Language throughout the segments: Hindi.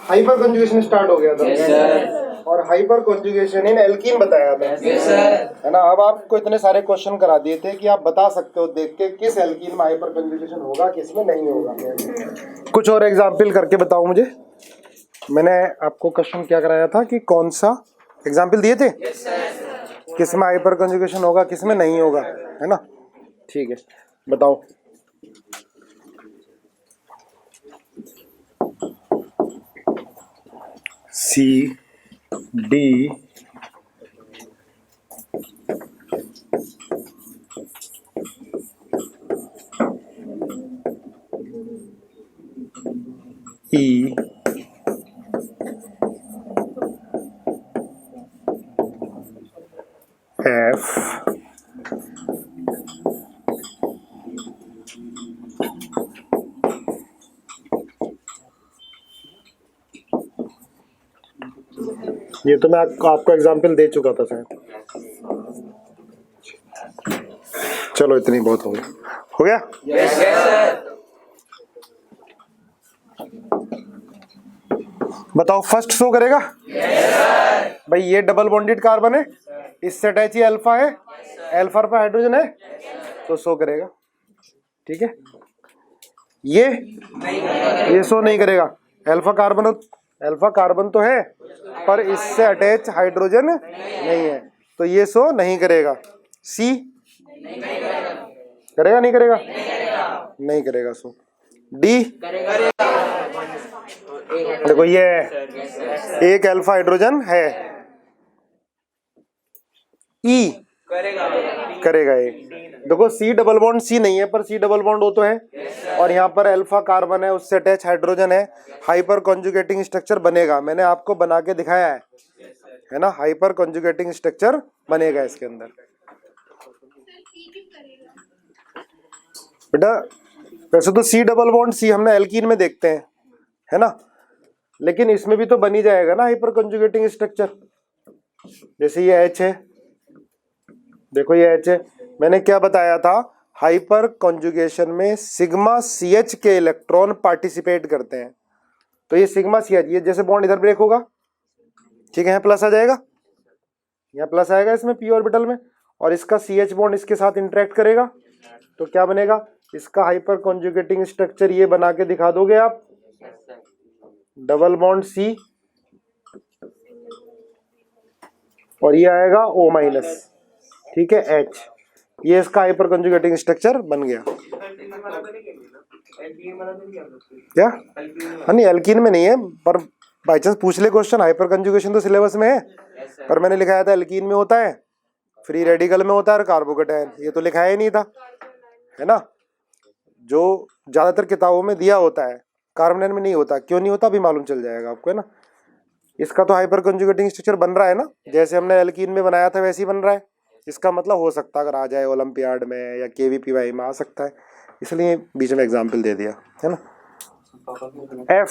हाइपर कंजुगेशन स्टार्ट हो गया था। yes, sir. और हाइपर कंजुगेशन इन एल्कीन बताया था। yes, sir. है ना। अब आपको इतने सारे क्वेश्चन करा दिए थे कि आप बता सकते हो देख के किस एल्कीन में हाइपर कंजुगेशन होगा, किस में नहीं होगा। कुछ और एग्जाम्पल करके बताओ मुझे। मैंने आपको क्वेश्चन क्या कराया था कि कौन सा एग्जाम्पल दिए थे, yes, sir. किस में हाइपर कंजुगेशन होगा, किस में नहीं होगा, है ना। ठीक है, बताओ। सी डी ई एफ ये तो मैं आपको एग्जाम्पल दे चुका था शायद। चलो इतनी बहुत हो गया। yes, sir. बताओ फर्स्ट शो करेगा। yes, sir. भाई ये डबल बॉन्डेड कार्बन है, इससे अटैच ही अल्फा है, अल्फा पर हाइड्रोजन है, तो शो करेगा। ठीक है, ये शो नहीं करेगा। अल्फा कार्बन तो है पर इससे अटैच हाइड्रोजन नहीं है, तो ये शो नहीं करेगा। सी करेगा नहीं करेगा, नहीं करेगा शो। डी देखो ये एक अल्फा हाइड्रोजन है, ई करेगा एक। देखो सी डबल बॉन्ड सी नहीं है पर सी डबल बॉन्ड हो तो है, और यहाँ पर अल्फा कार्बन है, उससे अटैच हाइड्रोजन है, हाइपर कॉन्जुगेटिंग स्ट्रक्चर बनेगा। मैंने आपको बना के दिखाया है ना, हाइपर कॉन्जुगेटिंग स्ट्रक्चर बनेगा इसके अंदर। बेटा वैसे तो सी डबल बॉन्ड सी हमने एल्कीन में देखते हैं, है ना, लेकिन इसमें भी तो बन ही जाएगा ना हाइपर कॉन्जुगेटिंग स्ट्रक्चर। जैसे ये एच है, देखो ये एच है, मैंने क्या बताया था, हाइपर कॉन्जुगेशन में सिग्मा सी एच के इलेक्ट्रॉन पार्टिसिपेट करते हैं। तो ये सिग्मा सी एच, ये जैसे बॉन्ड इधर ब्रेक होगा, ठीक है, यहाँ प्लस आ जाएगा, यहाँ प्लस आएगा इसमें पी ऑर्बिटल में, और इसका सी एच बॉन्ड इसके साथ इंटरेक्ट करेगा, तो क्या बनेगा, इसका हाइपर कॉन्जुगेटिंग स्ट्रक्चर ये बना के दिखा दोगे आप, डबल बॉन्ड सी और ये आएगा O माइनस, ठीक है, H, ये इसका हाइपर कंजुगेटिंग स्ट्रक्चर बन गया। क्या हाँ नहीं एल्कीन में नहीं है, पर बाई चांस पूछ ले क्वेश्चन, हाइपर कंजुगेशन तो सिलेबस में है, पर मैंने लिखाया था एल्कीन में होता है, फ्री रेडिकल में होता है, और कार्बोकेटायन ये तो लिखाया ही नहीं था, है ना। जो ज्यादातर किताबों में दिया होता है, कार्बोनेट में नहीं होता। क्यों नहीं होता अभी मालूम चल जाएगा आपको, है ना। इसका तो हाइपर कंजुगेटिंग स्ट्रक्चर बन रहा है ना, जैसे हमने एल्कीन में बनाया था वैसे ही बन रहा है। इसका मतलब हो सकता है अगर आ जाए ओलंपियाड में या KVPY में आ सकता है, इसलिए बीच में एग्जाम्पल दे दिया, है ना। एफ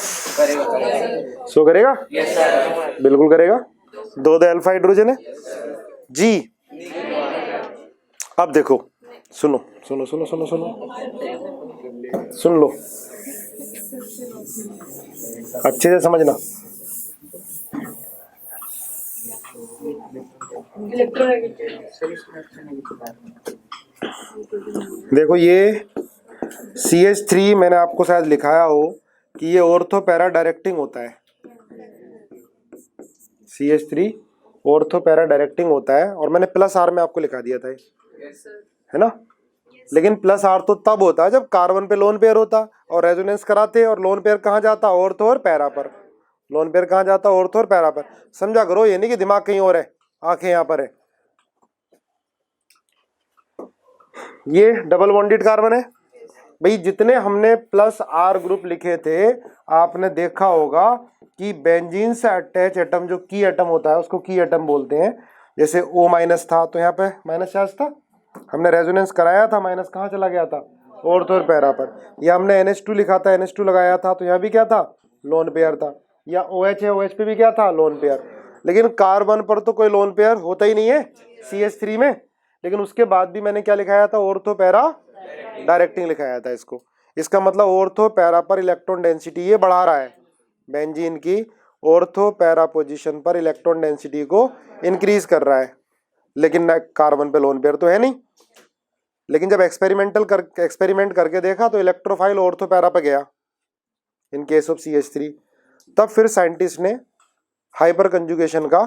सो करेगा, yes, sir. बिल्कुल करेगा, दो अल्फा हाइड्रोजन है। जी अब देखो, सुनो सुनो सुनो सुनो सुनो सुन लो अच्छे से समझना। देखो ये CH3 मैंने आपको शायद लिखाया हो कि ये ऑर्थो पैरा डायरेक्टिंग होता है। CH3 ऑर्थो पैरा डायरेक्टिंग होता है, और मैंने प्लस R में आपको लिखा दिया था, है ना। लेकिन प्लस R तो तब होता है जब कार्बन पे लोन पेयर होता और रेजोनेंस कराते, और लोन पेयर कहाँ जाता, ऑर्थो और पैरा पर। लोन पेयर कहाँ जाता, ऑर्थो और पैरा पर। समझा करो, ये नहीं कि दिमाग कहीं और है, आंखें यहाँ पर है। ये डबल बॉन्डेड कार्बन है भाई। जितने हमने प्लस R ग्रुप लिखे थे, आपने देखा होगा कि बेंजीन से अटैच एटम जो की एटम होता है उसको की एटम बोलते हैं। जैसे O माइनस था तो यहाँ पे माइनस चार्ज था, हमने रेजोनेंस कराया था, माइनस कहाँ चला गया था, ऑर्थो और पैरा पर। या हमने NH2 लिखा था, NH2 लगाया था, तो यहाँ भी क्या था, लोन पेयर था। या OH है, OH पे भी क्या था, लोन पेयर। लेकिन कार्बन पर तो कोई लोन पेयर होता ही नहीं है CH3 में, लेकिन उसके बाद भी मैंने क्या लिखाया था, ऑर्थो पैरा डायरेक्टिंग लिखाया था इसको। इसका मतलब ऑर्थो पैरा पर इलेक्ट्रॉन डेंसिटी ये बढ़ा रहा है, बेंजीन की ऑर्थो पैरा पोजीशन पर इलेक्ट्रॉन डेंसिटी को इंक्रीज कर रहा है, लेकिन कार्बन पे लोन पेयर तो है नहीं। लेकिन जब एक्सपेरिमेंट करके देखा तो इलेक्ट्रोफाइल ऑर्थो पैरा पे गया इन केस ऑफ CH3। तब फिर साइंटिस्ट ने हाइपर कंजुगेशन का,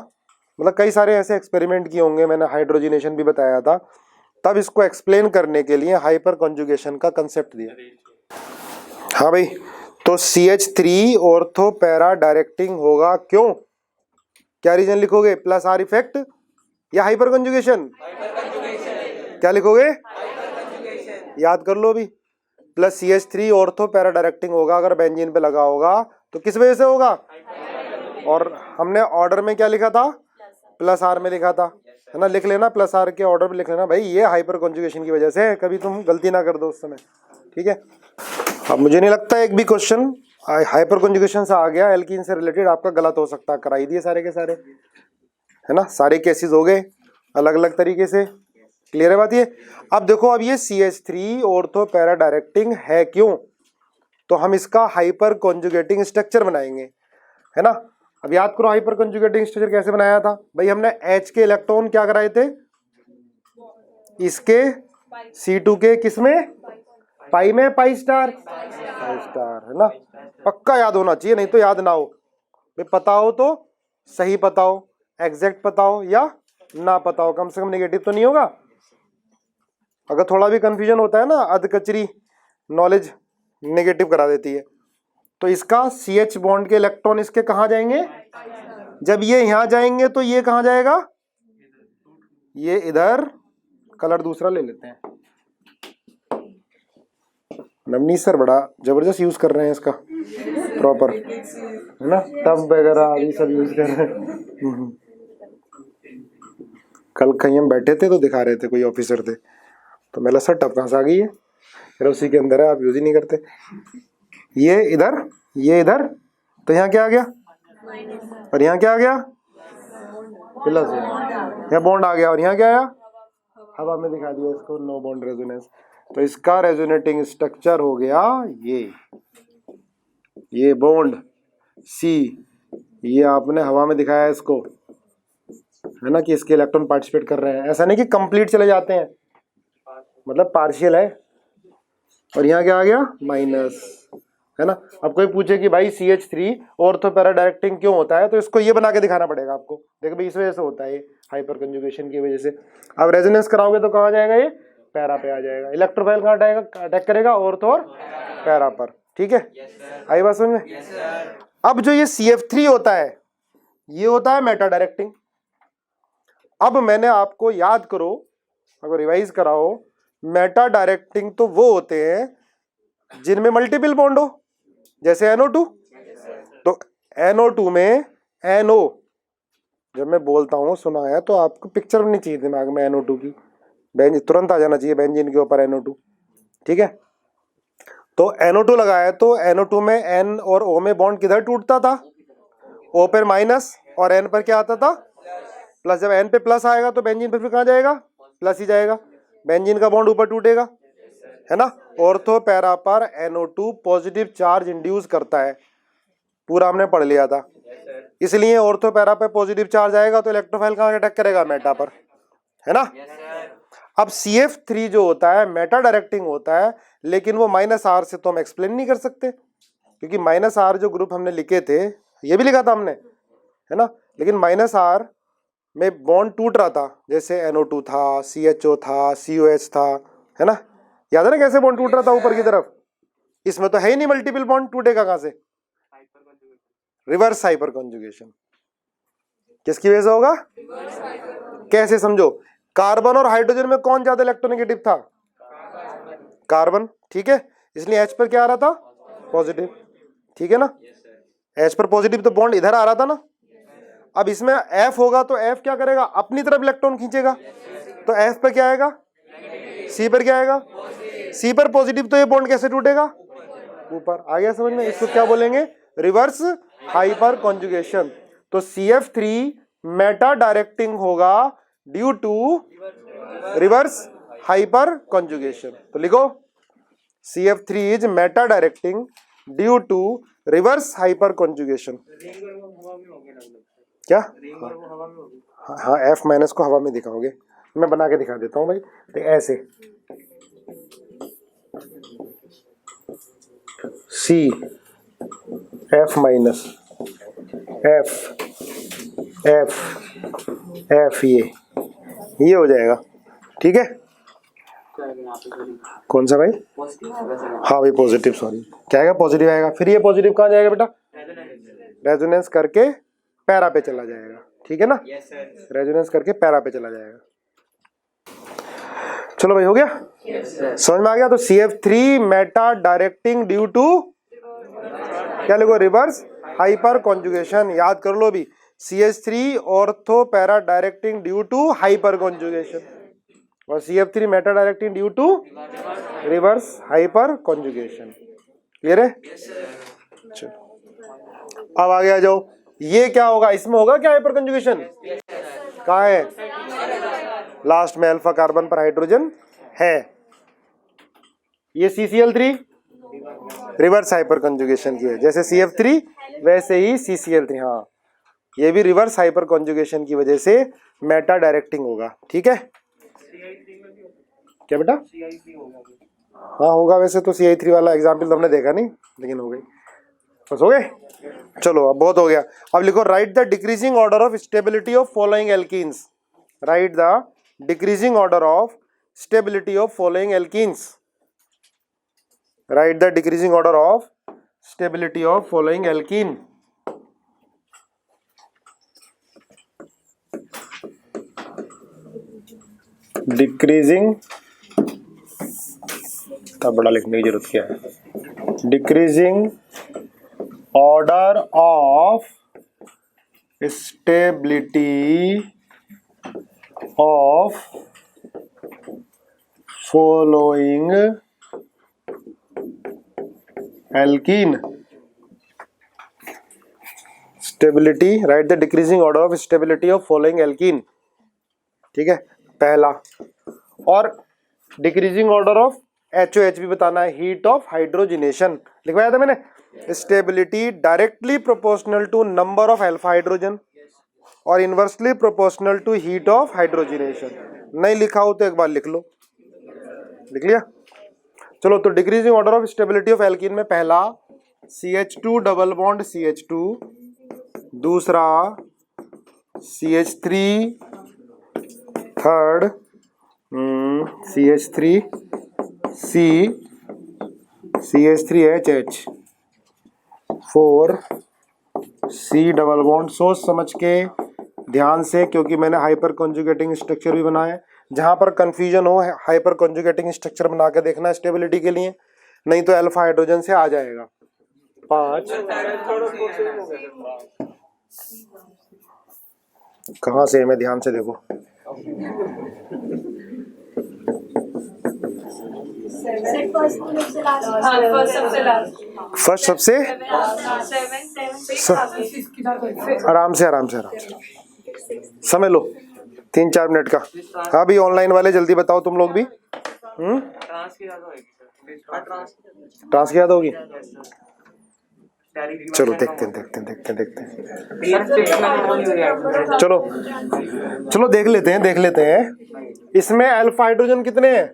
मतलब कई सारे ऐसे एक्सपेरिमेंट किए होंगे, मैंने हाइड्रोजिनेशन भी बताया था, तब इसको एक्सप्लेन करने के लिए हाइपर कंजुगेशन का कंसेप्ट दिया। हाँ भाई, तो CH3 ऑर्थो पैरा डायरेक्टिंग होगा क्यों? क्या रीजन लिखोगे? प्लस आर इफेक्ट या हाइपर कंजुगेशन? क्या लिखोगे? याद कर लो अभी। Plus CH3 ortho para directing होगा अगर बेंजीन पे लगा होगा तो किस वजह से होगा? और हमने ऑर्डर में क्या लिखा था? प्लस आर में लिखा था, है ना। लिख लेना, प्लस आर के ऑर्डर में लिख लेना भाई, ये हाइपर कंजुगेशन की वजह से, कभी तुम गलती ना कर दो उस समय, ठीक है। अब मुझे नहीं लगता एक भी क्वेश्चन हाइपर कंजुगेशन से आ गया एल्कीन से रिलेटेड आपका गलत हो सकता। कराई दिए सारे के सारे, है ना, सारे केसेस हो गए अलग अलग तरीके से। क्लियर है बात ये? अब देखो, अब ये CH3 ऑर्थो पैरा डायरेक्टिंग है क्यों, तो हम इसका हाइपर कंजुगेटिंग स्ट्रक्चर बनाएंगे, है ना। अब याद करो हाइपर कंजुगेटिंग स्ट्रक्चर कैसे बनाया था भाई। हमने H के इलेक्ट्रॉन क्या कराए थे? इसके C2 के किसमें? पाई में, पाई स्टार, है ना। पक्का याद होना चाहिए, नहीं तो याद ना हो भाई। पता हो तो सही पता हो, एग्जैक्ट पता हो या ना पता हो, कम से कम नेगेटिव तो नहीं होगा। अगर थोड़ा भी कंफ्यूजन होता है ना, अधकचरी नॉलेज नेगेटिव करा देती है। तो इसका CH बॉन्ड के इलेक्ट्रॉन इसके कहाँ जाएंगे? जब ये यहाँ जाएंगे तो ये कहाँ जाएगा? ये इधर। कलर दूसरा ले लेते हैं। नवनीत सर बड़ा जबरदस्त यूज कर रहे हैं इसका, प्रॉपर, है ना, टब वगैरह अभी सब यूज कर रहे हैं। कल कहीं हम बैठे थे तो दिखा रहे थे, कोई ऑफिसर थे, तो मैं सर टब कहाँ से आ गई है? फिर उसी के अंदर है, आप यूज ही नहीं करते। ये इधर, ये इधर, तो यहाँ क्या आ गया? और यहाँ क्या आ गया? प्लस। यहाँ बॉन्ड आ गया, और यहाँ क्या आया? हवा में दिखा दिया इसको, नो बॉन्ड रेजोनेंस। तो इसका रेजोनेटिंग स्ट्रक्चर हो गया ये बॉन्ड C, ये आपने हवा में दिखाया इसको, है ना, कि इसके इलेक्ट्रॉन पार्टिसिपेट कर रहे हैं। ऐसा नहीं कि कंप्लीट चले जाते हैं, मतलब पार्शियल है। और यहाँ क्या आ गया? माइनस, है ना। अब कोई पूछे कि भाई CH3 ऑर्थो पैरा डायरेक्टिंग क्यों होता है, तो इसको ये बना के दिखाना पड़ेगा आपको। देखो भाई, इस वजह से होता है ये, हाइपर कंजुगेशन की वजह से। अब रेजोनेंस कराओगे तो कहाँ जाएगा? ये पैरा पे आ जाएगा। इलेक्ट्रोफाइल कहाँ अटैक करेगा? ऑर्थो और पैरा पर, ठीक है। आई बात समझ में? अब जो ये CF3 होता है, ये होता है मेटा डायरेक्टिंग। अब मैंने आपको याद करो, अगर रिवाइज कराओ, मेटा डायरेक्टिंग तो वो होते हैं जिनमें मल्टीपल बॉन्ड हो, जैसे NO2। तो NO2 में NO, जब मैं बोलता हूँ सुना है तो आपको पिक्चर बननी चाहिए दिमाग में NO2 की, बेंज तुरंत आ जाना चाहिए बेंजीन के ऊपर NO2, ठीक है। तो NO2 लगाया तो NO2 में N और O में बॉन्ड किधर टूटता था? O पर माइनस और N पर क्या आता था? प्लस। जब N पे प्लस आएगा तो बेंजीन पे फिर कहाँ जाएगा? प्लस ही जाएगा। बेंजीन का बॉन्ड ऊपर टूटेगा, है ना। ऑर्थो पैरा पर NO2 पॉजिटिव चार्ज इंड्यूस करता है, पूरा हमने पढ़ लिया था। इसलिए ऑर्थो पैरा पे पॉजिटिव चार्ज आएगा तो इलेक्ट्रोफाइल कहाँ अटैक करेगा? मेटा पर, है ना। अब CF3 जो होता है मेटा डायरेक्टिंग होता है, लेकिन वो -R से तो हम एक्सप्लेन नहीं कर सकते, क्योंकि -R जो ग्रुप हमने लिखे थे, ये भी लिखा था हमने, है ना, लेकिन -R में बॉन्ड टूट रहा था, जैसे NO2 था, CHO था, COH था, है ना। याद है ना कैसे बॉन्ड टूट रहा था ऊपर की तरफ? इसमें तो है ही नहीं मल्टीपल बॉन्ड, टूटेगा कहाँ से? Reverse hyper conjugation. किसकी वजह से होगा? कैसे समझो? कार्बन और हाइड्रोजन में कौन ज्यादा इलेक्ट्रोनेगेटिव था? कार्बन, ठीक है। इसलिए H पर क्या आ रहा था? पॉजिटिव, ठीक है ना। H पर पॉजिटिव तो बॉन्ड इधर आ रहा था ना। अब इसमें F होगा तो F क्या करेगा? अपनी तरफ इलेक्ट्रॉन खींचेगा, तो F पर क्या आएगा? C पर क्या आएगा? C पर पॉजिटिव, तो ये बॉन्ड कैसे टूटेगा? ऊपर। आ गया समझ में? इसको क्या बोलेंगे? Reverse hyperconjugation. तो CF3 मेटा डायरेक्टिंग होगा due to reverse hyperconjugation. तो लिखो CF3 is meta directing due to reverse hyperconjugation. क्या? हाँ एफ माइनस को हवा में दिखाओगे, मैं बना के दिखा देता हूँ भाई। तो ऐसे C F minus F F F, ये हो जाएगा। ठीक है, कौन सा भाई? हाँ भाई पॉजिटिव, सॉरी क्या आएगा? पॉजिटिव आएगा। फिर ये पॉजिटिव कहाँ जाएगा बेटा? रेजोनेंस करके पैरा पे चला जाएगा। ठीक है ना? रेजोनेंस करके पैरा पे चला जाएगा। चलो भाई हो गया, समझ में आ गया? तो CF3 meta directing due to क्या लिखो? Reverse hyperconjugation. याद कर लो भी, CH3 ortho para directing due to hyperconjugation, और CF3 meta directing due to reverse hyperconjugation. Clear है? चलो अब आगे आ जाओ। ये क्या होगा? इसमें होगा क्या हाइपर कॉन्जुगेशन? कहाँ है? लास्ट में अल्फा कार्बन पर हाइड्रोजन है। ये CCl3 रिवर्स हाइपर कॉन्जुगेशन की है, जैसे CF3 वैसे ही CCl3। हाँ, ये भी रिवर्स हाइपर कॉन्जुगेशन की वजह से मेटा डायरेक्टिंग होगा। ठीक है? क्या बेटा? हाँ होगा वैसे तो। CI3 वाला एग्जाम्पल तो हमने देखा नहीं, लेकिन हो गई। बस हो गए? चलो अब बहुत हो गया। अब लिखो right the decreasing order of stability of following alkenes. Right the decreasing order of stability of following alkenes. Right the decreasing order of stability of following alkene. Decreasing का बड़ा लिखने की जरूरत क्या है? Decreasing order of stability of following alkene. Stability, right the decreasing order of stability of following alkene. ठीक है, पहला। और डिक्रीजिंग ऑर्डर ऑफ HOH भी बताना है, हीट ऑफ हाइड्रोजिनेशन। लिखवाया था मैंने। Stability directly proportional to number of alpha hydrogen और inversely proportional to heat of hydrogenation. नहीं लिखा हो तो एक बार लिख लो। लिख लिया? चलो, तो decreasing order of stability of alkene में पहला CH2 डबल बॉन्ड CH2, दूसरा CH3, third CH3 C CH3HH, 4 C double bond. सोच समझ के ध्यान से, क्योंकि मैंने हाइपर कॉन्जुगेटिंग स्ट्रक्चर भी बनाया है। जहां पर कंफ्यूजन हो हाइपर कॉन्जुगेटिंग स्ट्रक्चर बना के देखना स्टेबिलिटी के लिए, नहीं तो अल्फा हाइड्रोजन से आ जाएगा। 5 कहाँ से? मैं ध्यान से देखो। फर्स्ट सबसे आराम से समझ लो, 3-4 मिनट का। हाँ भी ऑनलाइन वाले जल्दी बताओ तुम लोग भी। ट्रांस की याद होगी? चलो देखते हैं। चलो देख लेते हैं। इसमें अल्फा हाइड्रोजन कितने हैं?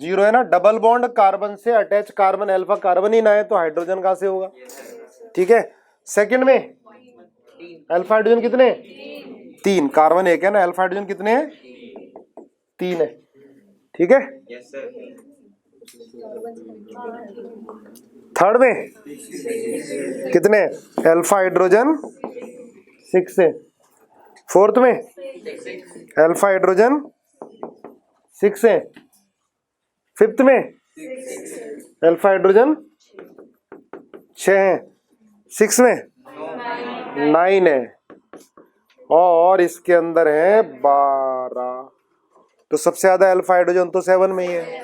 0 है ना। डबल बॉन्ड कार्बन से अटैच कार्बन अल्फा कार्बन ही ना है तो हाइड्रोजन कहां से होगा? ठीक है। सेकंड में अल्फा हाइड्रोजन कितने? 3। कार्बन 1 है ना। अल्फा हाइड्रोजन कितने हैं? 3 है। ठीक है। थर्ड में कितने? अल्फा हाइड्रोजन 6 है। फोर्थ में अल्फा हाइड्रोजन 6 है। फिफ्थ में अल्फा हाइड्रोजन 6 है। 6 में 9 है। और इसके अंदर है 12। तो सबसे ज्यादा अल्फा हाइड्रोजन तो 7 में ही है।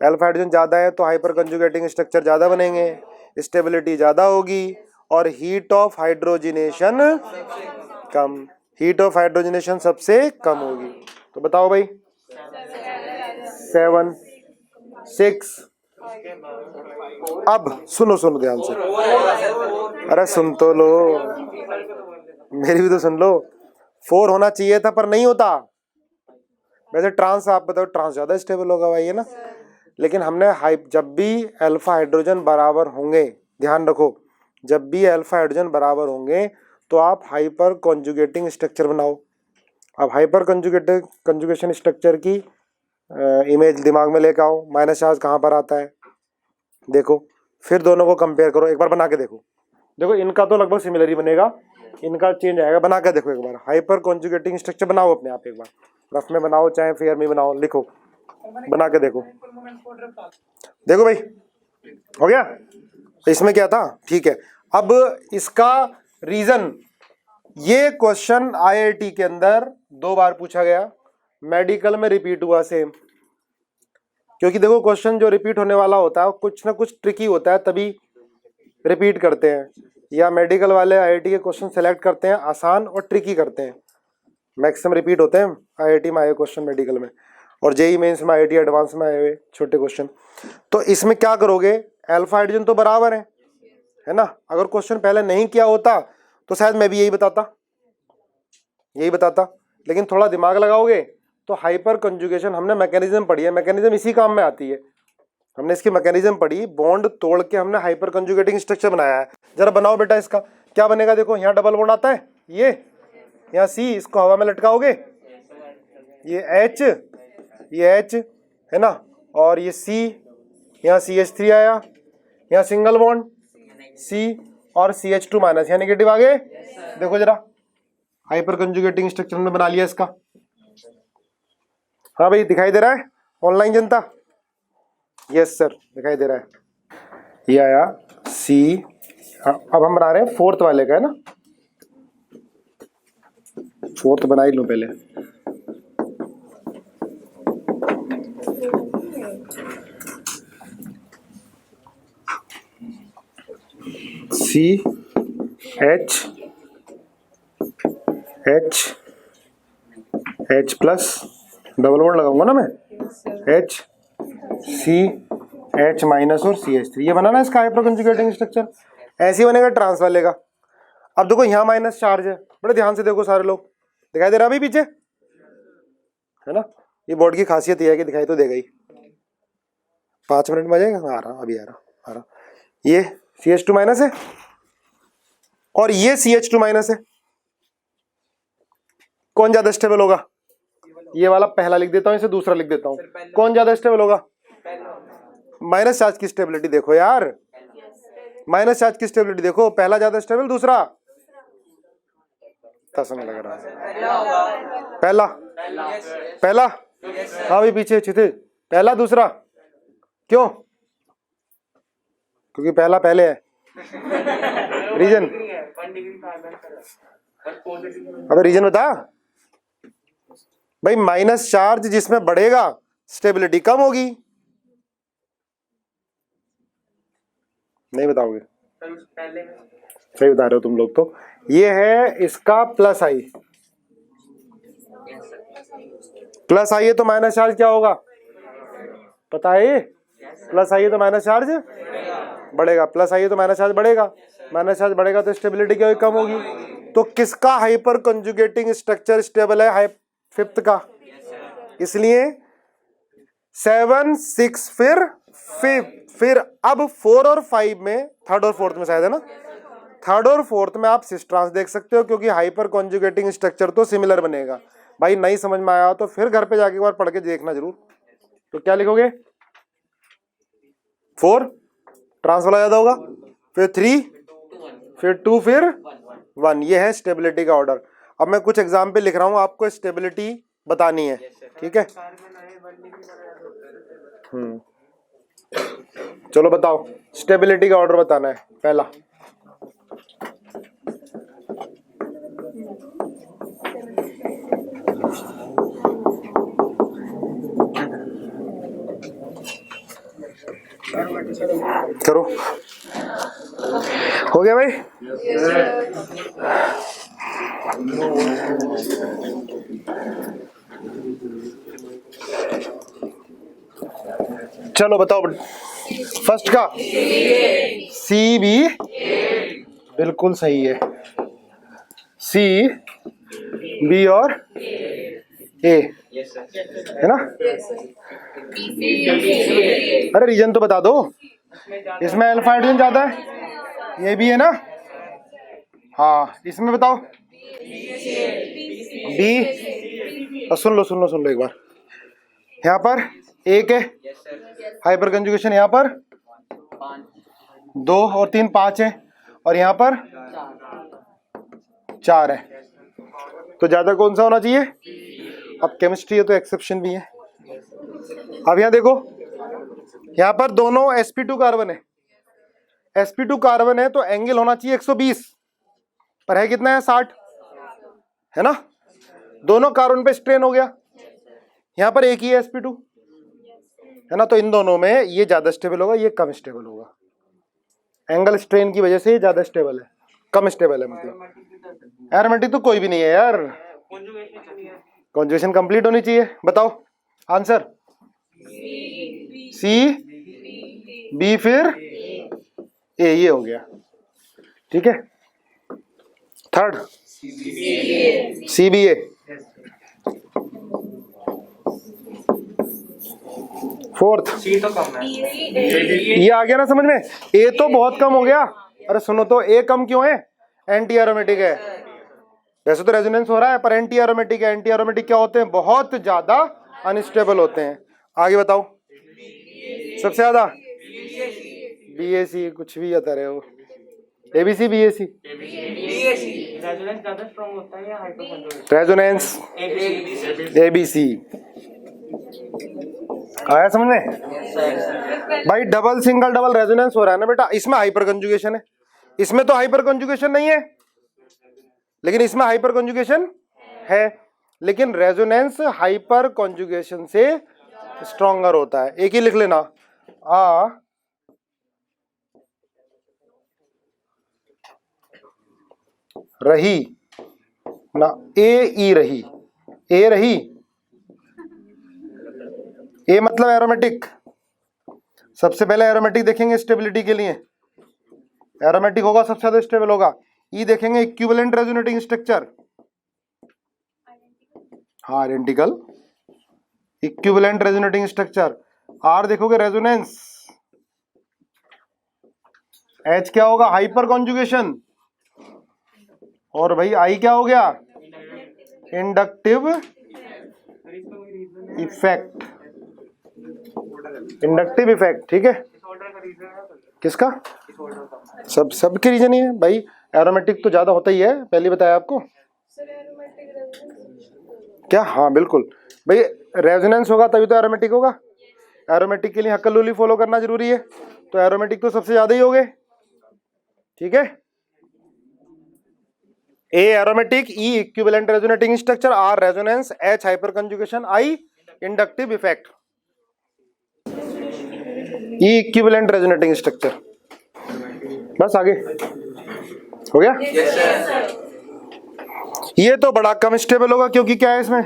अल्फा हाइड्रोजन ज्यादा है तो हाइपर कंजुगेटिंग स्ट्रक्चर ज्यादा बनेंगे, स्टेबिलिटी ज्यादा होगी और heat of hydrogenation come. Heat of hydrogenation सबसे कम होगी। तो बताओ भाई, 7, 6, अब सुनो सुनो ध्यान से, अरे सुन तो लो, मेरी भी तो सुन लो। 4 होना चाहिए था पर नहीं होता। वैसे ट्रांस, आप बताओ ट्रांस ज्यादा स्टेबल होगा भाई, है ना। लेकिन हमने जब भी अल्फा हाइड्रोजन बराबर होंगे, ध्यान रखो, जब भी अल्फा हाइड्रोजन बराबर होंगे तो आप हाइपर कॉन्जुगेटिंग स्ट्रक्चर बनाओ। अब हाइपर कंजुगेशन स्ट्रक्चर की इमेज दिमाग में लेकर आओ। माइनस चार्ज कहाँ पर आता है देखो, फिर दोनों को कंपेयर करो, एक बार बना के देखो। देखो इनका तो लगभग सिमिलर ही बनेगा, इनका चेंज आएगा। बना के देखो एक बार, हाइपर कॉन्जुगेटिंग स्ट्रक्चर बनाओ अपने आप, एक बार रफ में बनाओ चाहे फेयर में बनाओ, लिखो, बना के देखो। देखो भाई हो गया, इसमें क्या था, ठीक है। अब इसका रीजन, ये क्वेश्चन आईआईटी के अंदर 2 बार पूछा गया, मेडिकल में रिपीट हुआ सेम। क्योंकि देखो क्वेश्चन जो रिपीट होने वाला होता है कुछ ना कुछ ट्रिकी होता है, तभी रिपीट करते हैं, या मेडिकल वाले आईआईटी के क्वेश्चन सेलेक्ट करते हैं आसान और ट्रिकी करते हैं। मैक्सिमम रिपीट होते हैं आईआईटी में आए क्वेश्चन मेडिकल में, और जेई मेंस में आईआईटी एडवांस में आए हुए छोटे क्वेश्चन। तो इसमें क्या करोगे, अल्फा हाइड्रोजन तो बराबर है ना। अगर क्वेश्चन पहले नहीं किया होता तो शायद मैं भी यही बताता, लेकिन थोड़ा दिमाग लगाओगे तो हाइपर कंजुगेशन हमने मैकेनिज्म पढ़ी है, मैकेनिज्म इसी काम में आती है। हमने इसकी मैकेनिज्म पढ़ी, बॉन्ड तोड़ के हमने हाइपर कंजुगेटिंग स्ट्रक्चर बनाया है। जरा बनाओ बेटा, इसका क्या बनेगा देखो, यहाँ डबल बॉन्ड आता है, ये यहाँ सी, इसको हवा में लटकाओगे, ये एच, ये एच है ना, और ये सी, यहाँ CH3 आया, यहाँ सिंगल बॉन्ड सी और CH2 माइनस, यहाँ नेगेटिव आगे। देखो जरा हाइपर कंजुगेटिंग स्ट्रक्चर हमने बना लिया इसका। हाँ भाई दिखाई दे रहा है ऑनलाइन जनता? यस सर दिखाई दे रहा है। ये आया सी, अब हम बना रहे हैं 4th वाले का, है ना। 4th बना ही लो पहले। H प्लस डबल बॉन्ड लगाऊंगा ना मैं, H माइनस और CH3, ये बना ना इसका हाइपर कंजुगेटिंग स्ट्रक्चर। ऐसे ही बनेगा ट्रांस वाले का। अब देखो यहाँ माइनस चार्ज है, बड़े ध्यान से देखो सारे लोग, दिखाई दे रहा अभी पीछे, है ना। ये बोर्ड की खासियत ये है कि दिखाई तो देगा ही। 5 मिनट में आ जाएगा, आ रहा अभी, आ रहा। ये CH2 माइनस है और ये CH2 माइनस है, कौन ज्यादा स्टेबल होगा? ये वाला पहला लिख देता हूँ, इसे दूसरा लिख देता हूँ। कौन ज्यादा स्टेबल होगा? माइनस चार्ज की स्टेबिलिटी देखो यार, माइनस चार्ज की स्टेबिलिटी देखो, पहला ज्यादा स्टेबल, दूसरा समय लग रहा है। पहला हाँ भाई पीछे छिते, पहला दूसरा, क्यों? क्योंकि पहला पहले है। रीजन, अबे रीजन बता भाई। माइनस चार्ज जिसमें बढ़ेगा स्टेबिलिटी कम होगी। नहीं बताओगे? सही बता रहे हो तुम लोग तो। ये है इसका प्लस आई, प्लस आई है तो माइनस चार्ज क्या होगा पता है? प्लस आई है तो माइनस चार्ज बढ़ेगा, प्लस आई है तो माइनस चार्ज बढ़ेगा, माइनस चार्ज बढ़ेगा तो स्टेबिलिटी क्या होगी? कम होगी। तो किसका हाइपर कंजुगेटिंग स्ट्रक्चर स्टेबल है? 5th का। इसलिए 7, 6 फिर अब 4 और 5 में, 3rd और 4th में शायद, है ना। 3rd और 4th में आप सिस ट्रांस देख सकते हो, क्योंकि हाइपर कॉन्जुगेटिंग स्ट्रक्चर तो सिमिलर बनेगा। भाई नहीं समझ में आया तो फिर घर पे जाके एक बार पढ़ के देखना जरूर। तो क्या लिखोगे? 4 ट्रांस वाला ज्यादा होगा, फिर 3, फिर 2, फिर 1। ये है स्टेबिलिटी का ऑर्डर। अब मैं कुछ एग्जाम्पल लिख रहा हूं, आपको स्टेबिलिटी बतानी है, ठीक है। चलो बताओ, स्टेबिलिटी का ऑर्डर बताना है। पहला करो, हो गया भाई? चलो बताओ फर्स्ट का सी बी बिल्कुल सही है, सी बी और ए है ना। अरे रीजन तो बता दो, इसमें अल्फा हाइड्रोजन ज्यादा है, ये भी है ना। हाँ इसमें बताओ बी, सुन लो एक बार, यहाँ पर एक है हाइपर कंजुगेशन, यहाँ पर 2 और 3 5 है, और यहाँ पर 4 है, तो ज्यादा कौन सा होना चाहिए। अब केमिस्ट्री है तो एक्सेप्शन भी है। अब यहाँ देखो, यहाँ पर दोनों sp2 कार्बन है, sp2 कार्बन है तो एंगल होना चाहिए 120, पर है कितना है 60 है ना। दोनों कार्बन पे स्ट्रेन हो गया, यहाँ पर एक ही है sp2 है ना, तो इन दोनों में ये ज्यादा स्टेबल होगा, ये कम स्टेबल होगा। एंगल स्ट्रेन की वजह से ये ज्यादा स्टेबल है, कम स्टेबल है मतलब। एरोमेटिक तो कोई भी नहीं है यार, कॉन्जुगेशन कंप्लीट होनी चाहिए। बताओ आंसर, सी बी फिर ए, ये हो गया ठीक है। थर्ड सी बी ए, फोर्थ सी तो कम है, ये आ गया ना समझ में। ए तो बहुत कम हो गया, अरे सुनो तो ए कम क्यों है, एंटी एरोमेटिक है। वैसे तो रेजोनेंस हो रहा है पर एंटी एरोमेटिक है। एंटी एरोमेटिक क्या होते हैं, बहुत ज्यादा अनस्टेबल होते हैं। आगे बताओ सबसे ज्यादा बीएसी, कुछ भी आता रहे हो, एबीसी बीएसी, रेजोनेंस ज्यादा स्ट्रांग होता है या हाइपर रेजोनेंस एबीसी। आया समझ में भाई। डबल सिंगल डबल रेजोनेंस हो रहा है ना बेटा, इसमें हाइपर कंजुगेशन है, इसमें तो हाइपर कंजुगेशन नहीं है, लेकिन इसमें हाइपर कंजुगेशन है। लेकिन रेजोनेंस हाइपर कंजुगेशन से स्ट्रॉन्गर होता है। एक ही लिख लेना, आ रही ना, ए ई रही, ए रही, ए मतलब एरोमेटिक। सबसे पहले एरोमेटिक देखेंगे स्टेबिलिटी के लिए, एरोमेटिक होगा सबसे ज्यादा स्टेबल होगा। ई देखेंगे इक्विवेलेंट रेजोनेटिंग स्ट्रक्चर, हाँ आइडेंटिकल इक्विवेलेंट रेजोनेटिंग स्ट्रक्चर। आर देखोगे रेजोनेंस, एच क्या होगा हाइपर कॉन्जुगेशन, और भाई आई क्या हो गया इंडक्टिव इफेक्ट, इंडक्टिव इफेक्ट ठीक है। किसका, सब के रीजन ही है भाई। एरोमेटिक तो ज्यादा होता ही है, पहले बताया आपको क्या। हाँ बिल्कुल भाई, रेजोनेंस होगा तभी तो एरोमेटिक होगा। एरोमेटिक के लिए हक्कल फॉलो करना जरूरी है, तो एरोमेटिक तो सबसे ज्यादा ही हो गए ठीक है। A aromatic, E equivalent resonating structure, R resonance, H hyperconjugation, I inductive effect. E equivalent resonating structure, बस आगे हो गया। ये तो बड़ा कम स्टेबल होगा क्योंकि क्या है इसमें,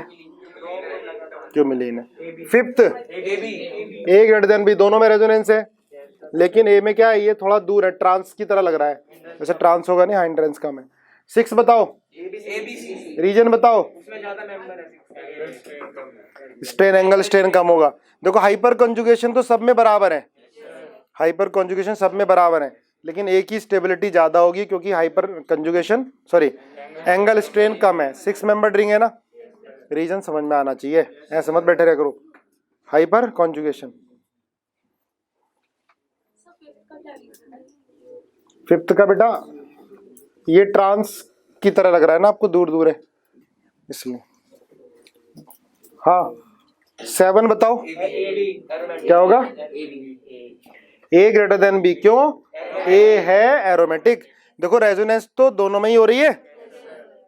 क्यों मिलीन है। फिफ्थ ए ग्रेटर देन बी, दोनों में रेजोनेंस है, लेकिन ए में क्या है ये थोड़ा दूर है, ट्रांस की तरह लग रहा है, वैसे ट्रांस होगा नहीं, हाइंड्रेंस कम है। 6 बताओ, रीजन बताओ, स्ट्रेन एंगल स्ट्रेन कम होगा। देखो हाइपर कंजुगेशन तो सब में बराबर है, हाइपर कंजुगेशन सब में बराबर है, लेकिन एक ही स्टेबिलिटी ज्यादा होगी क्योंकि hyperconjugation sorry angle strain कम है। 6 मेंबर रिंग है ना, रीजन समझ में आना चाहिए, ऐसे मत बैठे रह करो। Hyper conjugation. फिफ्थ का बेटा ये ट्रांस की तरह लग रहा है ना आपको, दूर दूर है इसलिए। हाँ 7 बताओ क्या होगा, ए ग्रेटर देन बी, क्यों, ए है एरोमेटिक। देखो रेजोनेंस तो दोनों में ही हो रही है,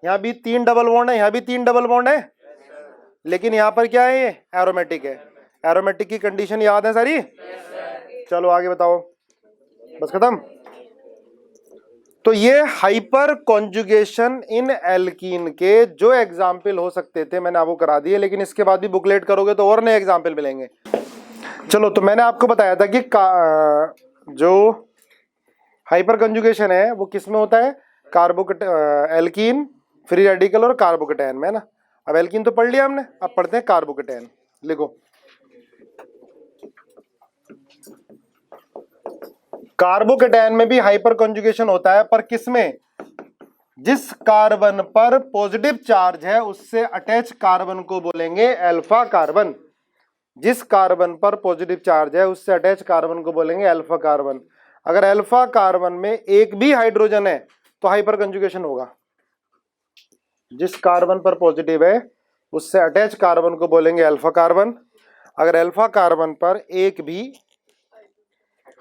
यहाँ भी 3 डबल बॉन्ड है, यहाँ भी 3 डबल बॉन्ड है, लेकिन यहाँ पर क्या है, ये एरोमेटिक है। एरोमेटिक की कंडीशन याद है सारी। चलो आगे बताओ, बस खत्म। तो ये हाइपर कॉन्जुगेशन इन एल्कीन के जो एग्जाम्पल हो सकते थे मैंने आपको करा दिए, लेकिन इसके बाद भी बुकलेट करोगे तो और नए एग्जाम्पल मिलेंगे। चलो, तो मैंने आपको बताया था कि जो हाइपर कंजुगेशन है वो किस में होता है, एल्कीन, फ्री रेडिकल और कार्बोकेटायन में, है ना। अब एल्कीन तो पढ़ लिया हमने, अब पढ़ते हैं कार्बोकेटायन। लिखो, कार्बोकेटायन में भी हाइपर कंजुगेशन होता है, पर किसमें, जिस कार्बन पर पॉजिटिव चार्ज है उससे अटैच कार्बन को बोलेंगे अल्फा कार्बन। जिस कार्बन पर पॉजिटिव चार्ज है उससे अटैच कार्बन को बोलेंगे अल्फा कार्बन। अगर अल्फा कार्बन में एक भी हाइड्रोजन है तो हाइपर कंजुगेशन होगा। जिस कार्बन पर पॉजिटिव है उससे अटैच कार्बन को बोलेंगे अल्फा कार्बन। अगर अल्फा कार्बन पर एक भी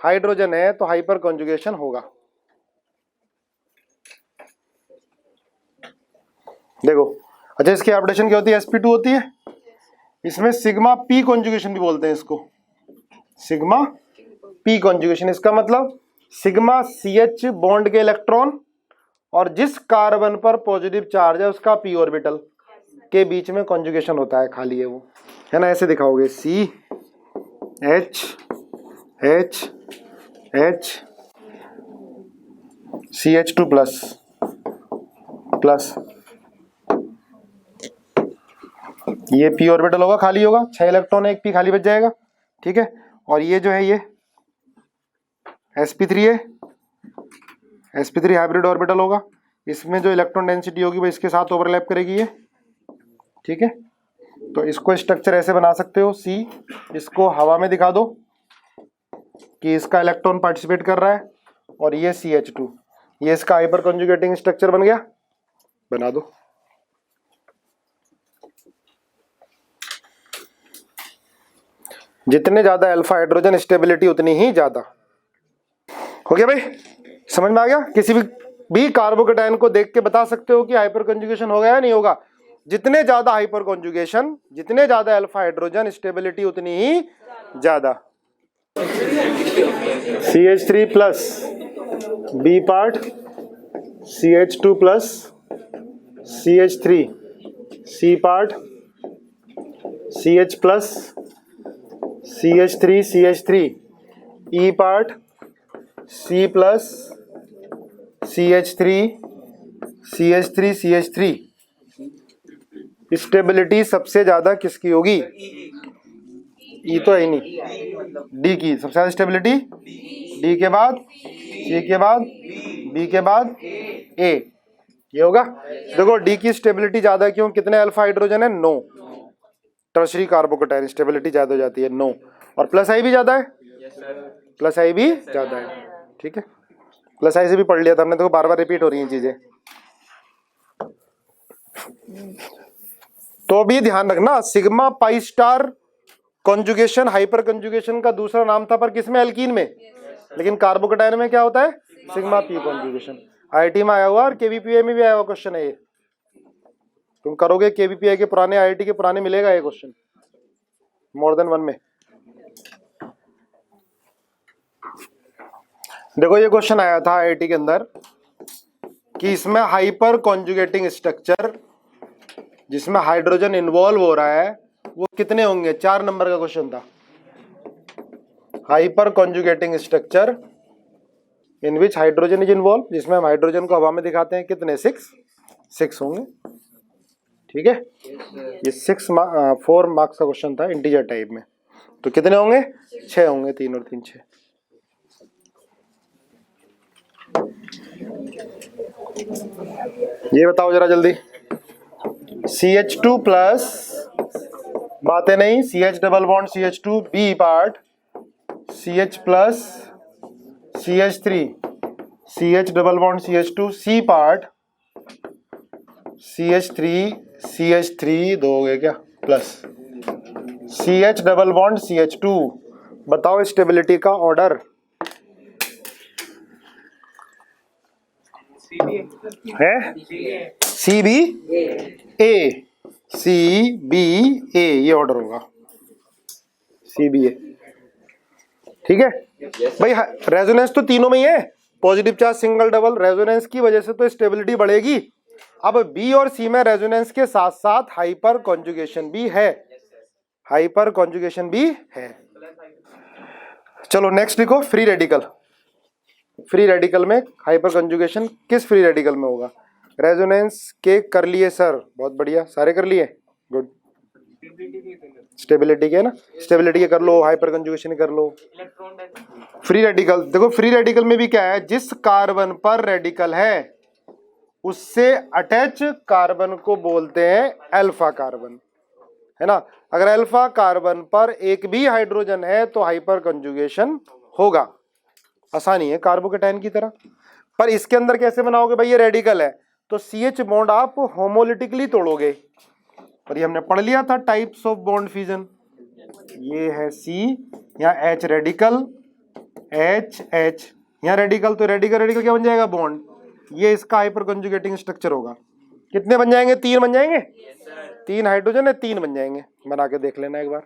हाइड्रोजन है तो हाइपर कंजुगेशन होगा। देखो, अच्छा, इसकी ऑपरेशन क्या होती है, sp2 होती है। इसमें सिग्मा p कॉन्जुगेशन भी बोलते हैं इसको, सिग्मा p कॉन्जुगेशन। इसका मतलब सिग्मा CH बॉन्ड के इलेक्ट्रॉन और जिस कार्बन पर पॉजिटिव चार्ज है उसका p ऑर्बिटल के बीच में कॉन्जुगेशन होता है, खाली है वो, है ना। ऐसे दिखाओगे, C H H H CH2 plus plus, ये p ऑर्बिटल होगा, खाली होगा, 6 इलेक्ट्रॉन, एक p खाली बच जाएगा, ठीक है। और ये जो है ये sp3 है, sp3 हाइब्रिड ऑर्बिटल होगा। इसमें जो इलेक्ट्रॉन डेंसिटी होगी वो इसके साथ ओवरलैप करेगी ये, ठीक है। तो इसको स्ट्रक्चर ऐसे बना सकते हो, C, इसको हवा में दिखा दो कि इसका इलेक्ट्रॉन पार्टिसिपेट कर रहा है, और ये CH2, ये इसका हाइपर कंजुगेटिंग स्ट्रक्चर बन गया, बना दो। जितने ज्यादा अल्फा हाइड्रोजन स्टेबिलिटी उतनी ही ज्यादा। हो गया भाई, समझ में आ गया। किसी भी कार्बोकेटायन को देख के बता सकते हो कि हाइपर कंजुगेशन होगा या नहीं होगा। जितने ज्यादा हाइपर कंजुगेशन, जितने ज्यादा अल्फा हाइड्रोजन स्टेबिलिटी उतनी ही ज्यादा। CH3 plus B part, CH2 plus CH3 C part, CH plus CH3 CH3 E part, C plus CH3 CH3 CH3। Stability सबसे ज्यादा किसकी होगी, ई तो है ही नहीं, डी की सबसे ज्यादा स्टेबिलिटी, डी के बाद सी के बाद बी के बाद ए, ये होगा। देखो, डी की स्टेबिलिटी ज्यादा क्यों, कितने अल्फा हाइड्रोजन है, 9। टर्शरी कार्बोकेटायन स्टेबिलिटी ज्यादा हो जाती है 9, और प्लस आई भी ज्यादा है, प्लस आई भी ज्यादा है, ठीक है। प्लस आई से भी पढ़ लिया था हमने, देखो बार बार रिपीट हो रही हैं चीजें। तो अभी ध्यान रखना, sigma pi star conjugation hyper conjugation का दूसरा नाम था, पर किसमें, एल्कीन में। लेकिन कार्बोकेटायन में क्या होता है, सिग्मा पी कॉन्जुगेशन। आईआईटी में आया हुआ और केवीपीआई में भी आया हुआ क्वेश्चन है ये। तुम करोगे केवीपीआई के पुराने, आईआईटी के पुराने, मिलेगा ये क्वेश्चन मोर देन 1 में। देखो, ये क्वेश्चन आया था आईआईटी के अंदर कि इसमें हाइपर कॉन्जुगेटिंग स्ट्रक्चर जिसमें हाइड्रोजन इन्वॉल्व हो रहा है वो कितने होंगे। 4 नंबर का क्वेश्चन था। Hyper conjugating structure in which hydrogen is involve, जिसमें हम हाइड्रोजन को हवा में दिखाते हैं, कितने, 6 होंगे, ठीक है। ये 4 मार्क्स का क्वेश्चन था इंटीजर टाइप में। तो कितने होंगे, 6 होंगे, 3 और 3 6। ये बताओ जरा जल्दी, CH2 प्लस, बातें नहीं, CH double bond CH2 B part, CH plus CH3 CH double bond CH2 C part, CH3 दो हो गए क्या, plus CH double bond CH2। बताओ स्टेबिलिटी का ऑर्डर है, CBA, ये ऑर्डर होगा, CBA, ठीक है भाई। रेजोनेंस तो तीनों में ही है, positive charge, single, double. Resonance की वजह से तो स्टेबिलिटी बढ़ेगी। अब बी और सी में रेजोनेंस के साथ साथ हाइपर कॉन्जुगेशन भी है, हाइपर कॉन्जुगेशन भी है। चलो नेक्स्ट लिखो फ्री रेडिकल। फ्री रेडिकल में हाइपर कंजुगेशन किस फ्री रेडिकल में होगा? रेजोनेंस के कर लिए सर, बहुत बढ़िया, सारे कर लिए, गुड। स्टेबिलिटी के ना, स्टेबिलिटी के कर लो, हाइपर कंजुगेशन कर लो। इलेक्ट्रॉन फ्री रेडिकल, देखो फ्री रेडिकल में भी क्या है, जिस कार्बन पर रेडिकल है उससे अटैच कार्बन को बोलते हैं अल्फा कार्बन, है ना। अगर अल्फा कार्बन पर एक भी हाइड्रोजन है तो हाइपर कंजुगेशन होगा। आसानी है कार्बोकेटाइन की तरह। पर इसके अंदर कैसे बनाओगे भाई, ये रेडिकल है तो CH बॉन्ड आप होमोलिटिकली तोड़ोगे। और ये हमने पढ़ लिया था टाइप्स ऑफ बॉन्ड फ्यूजन। ये है C, यहाँ H रेडिकल, H यहाँ रेडिकल, तो रेडिकल रेडिकल क्या बन जाएगा, बॉन्ड। ये इसका हाइपर कंजुगेटिंग स्ट्रक्चर होगा। कितने बन जाएंगे, 3 बन जाएंगे। 3 हाइड्रोजन है, 3 बन जाएंगे। बना के देख लेना एक बार।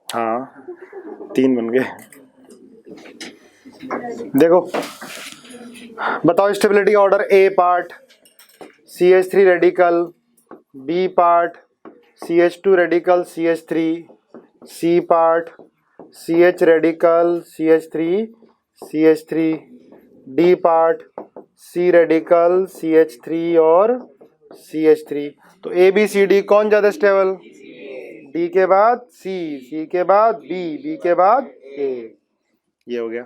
हाँ 3 बन गए। देखो बताओ स्टेबिलिटी का order. A part CH3 radical, B part CH2 radical CH3, C part CH radical CH3, D part C radical CH3 और CH3। तो ABCD कौन ज्यादा स्टेबल? D के बाद C के बाद B के बाद A। ये हो गया।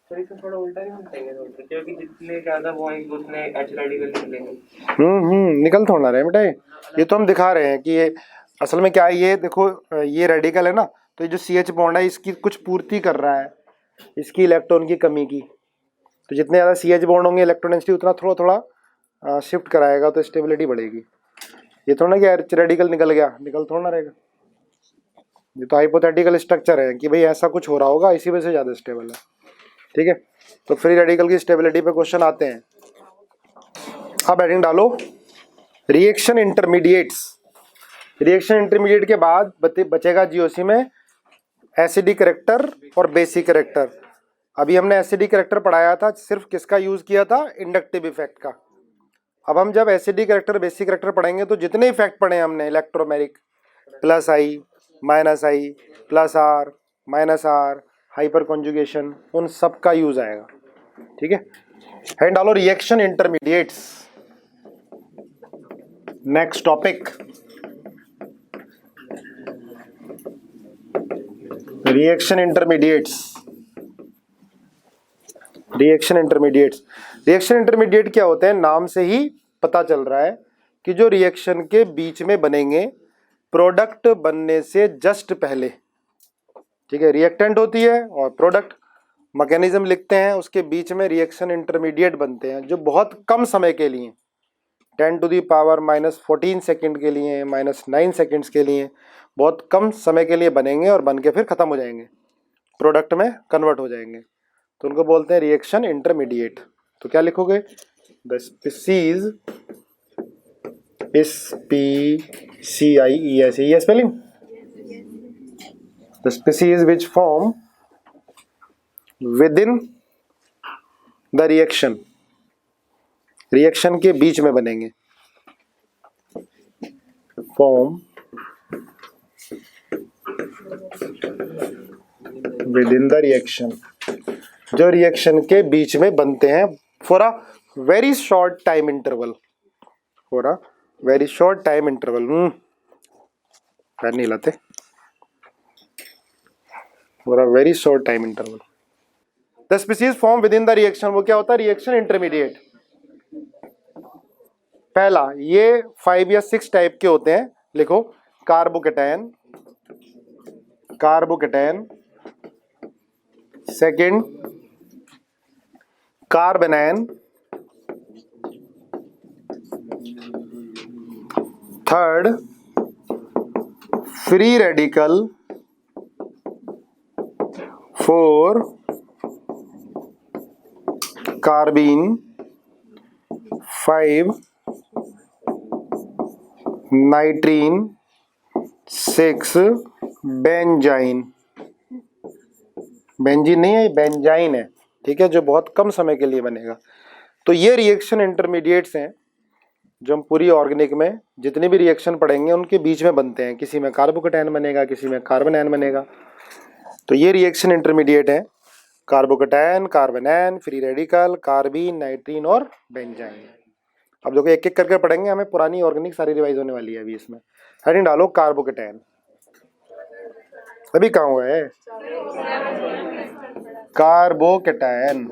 तो इसे थोड़ा उल्टा नहीं मिलता क्योंकि जितने ज्यादा बॉन्ड उतने H रेडिकल निकलेंगे। निकल थोड़ा रहे बेटा, ये तो हम दिखा रहे हैं कि ये असल में क्या है। ये देखो ये रेडिकल है ना, तो ये जो CH बॉन्ड है इसकी कुछ पूर्ति कर रहा है इसकी इलेक्ट्रॉन की कमी की। तो जितने ज़्यादा CH बॉन्ड होंगे इलेक्ट्रॉन डेंसिटी उतना थोड़ा थोड़ा शिफ्ट कराएगा, तो स्टेबिलिटी बढ़ेगी। ये थोड़ा ना कि रेडिकल निकल गया, निकल थोड़ा ना रहेगा। ये तो हाइपोथेटिकल स्ट्रक्चर है कि भाई ऐसा कुछ हो रहा होगा, इसी वजह से ज़्यादा स्टेबल है। ठीक है, तो फ्री रेडिकल की स्टेबिलिटी पे क्वेश्चन आते हैं। अब हेडिंग डालो रिएक्शन इंटरमीडिएट्स। रिएक्शन इंटरमीडिएट के बाद बचेगा GOC में एसिडिक करेक्टर और बेसिक करेक्टर। अभी हमने एसिडिक करेक्टर पढ़ाया था, सिर्फ किसका यूज किया था, इंडक्टिव इफेक्ट का। अब हम जब एसिडिक करेक्टर बेसिक करेक्टर पढ़ेंगे तो जितने इफेक्ट पढ़े हमने, electromeric +I -I +R -R hyper conjugation, उन सब का यूज आएगा। ठीक है, हेड डालो reaction intermediates. Next topic reaction intermediates. Reaction intermediate क्या होते हैं, नाम से ही पता चल रहा है कि जो रिएक्शन के बीच में बनेंगे प्रोडक्ट बनने से जस्ट पहले। ठीक है, रिएक्टेंट होती है और प्रोडक्ट, मैकेनिज्म लिखते हैं, उसके बीच में रिएक्शन इंटरमीडिएट बनते हैं जो बहुत कम समय के लिए 10⁻⁻14 सेकंड के लिए, -9 सेकंड्स के लिए, बहुत कम समय के लिए बनेंगे और बन के फिर खत्म हो जाएंगे, प्रोडक्ट में कन्वर्ट हो जाएंगे, तो उनको बोलते हैं रिएक्शन इंटरमीडिएट। तो क्या लिखोगे, द स्पीसीज, SPCIES, ये spelling, the species which form within the reaction, reaction के बीच में बनेंगे, form within the reaction, जो रिएक्शन के बीच में बनते हैं for a very short time interval, for a very short time interval. पैर नहीं लाते, for a very short time interval the species form within the reaction. वो क्या होता है, रिएक्शन इंटरमीडिएट। पहला, ये 5 या 6 टाइप के होते हैं, लिखो, carbocation, second carbanion, third free radical, 4 carbene, 5 nitrene, 6 benzyne. Benzene नहीं है, बेंजाइन है। ठीक है, जो बहुत कम समय के लिए बनेगा। तो ये रिएक्शन इंटरमीडिएट्स हैं जो हम पूरी ऑर्गेनिक में जितनी भी रिएक्शन पढ़ेंगे उनके बीच में बनते हैं, किसी में कार्बोकेटायन बनेगा, किसी में कार्बोनैन बनेगा। तो ये रिएक्शन इंटरमीडिएट है, carbocation, carbanion, free radical, carbene, nitrene और बेंजाइन। अब देखो एक एक करके पढ़ेंगे, हमें पुरानी ऑर्गेनिक सारी रिवाइज होने वाली है अभी इसमें। हेडिंग डालो कार्बोकेटायन। अभी कहाँ हुआ है कार्बोकेटायन?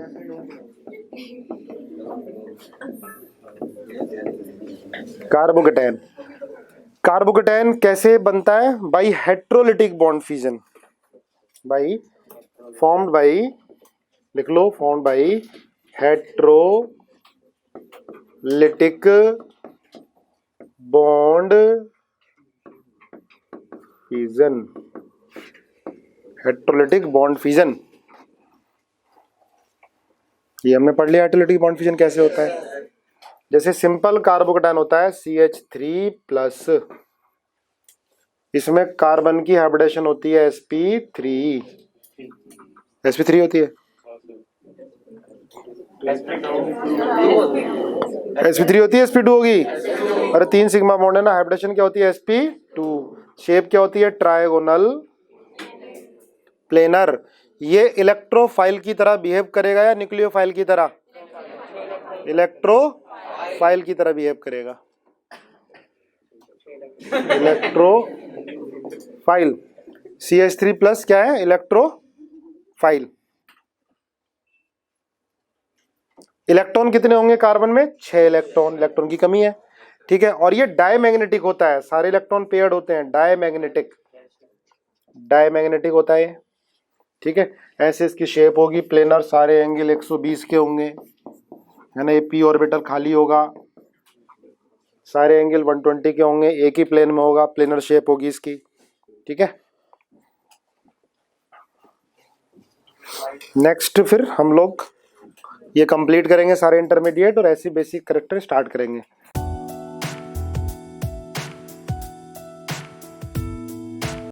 कार्बोकेटायन, कार्बोकेटायन कैसे बनता है? By heterolytic bond fusion, by formed by, लिख लो, formed by heterolytic bond fusion, heterolytic bond fusion. ये हमने पढ़ लिया हेट्रोलिटिक बॉन्ड फ्यूजन कैसे होता है। जैसे सिंपल कार्बोकेटायन होता है CH3+, इसमें कार्बन की हाइब्रिडेशन होती है sp3 होती है, sp3 होती है, sp2 होगी। अरे 3 सिग्मा बॉन्ड है ना, हाइब्रिडेशन क्या होती है sp2, शेप क्या होती है ट्रायगोनल प्लेनर। ये इलेक्ट्रोफाइल की तरह बिहेव करेगा या न्यूक्लियोफाइल की तरह? इलेक्ट्रोफाइल की तरह बिहेव करेगा, इलेक्ट्रोफाइल। CH3+ क्या है? इलेक्ट्रोफाइल। इलेक्ट्रॉन कितने होंगे कार्बन में? 6 इलेक्ट्रॉन, इलेक्ट्रॉन की कमी है, ठीक है। और ये डायमैग्नेटिक होता है, सारे इलेक्ट्रॉन पेयर्ड होते हैं, डायमैग्नेटिक होता है, ठीक है। ऐसे इसकी शेप होगी प्लेनर, सारे एंगल 120 के होंगे, है ना। ये p ऑर्बिटल खाली होगा, सारे एंगल 120 के होंगे, एक ही प्लेन में होगा, प्लेनर शेप होगी इसकी, ठीक है। नेक्स्ट फिर हम लोग ये कंप्लीट करेंगे सारे इंटरमीडिएट और ऐसी बेसिक कैरेक्टर स्टार्ट करेंगे।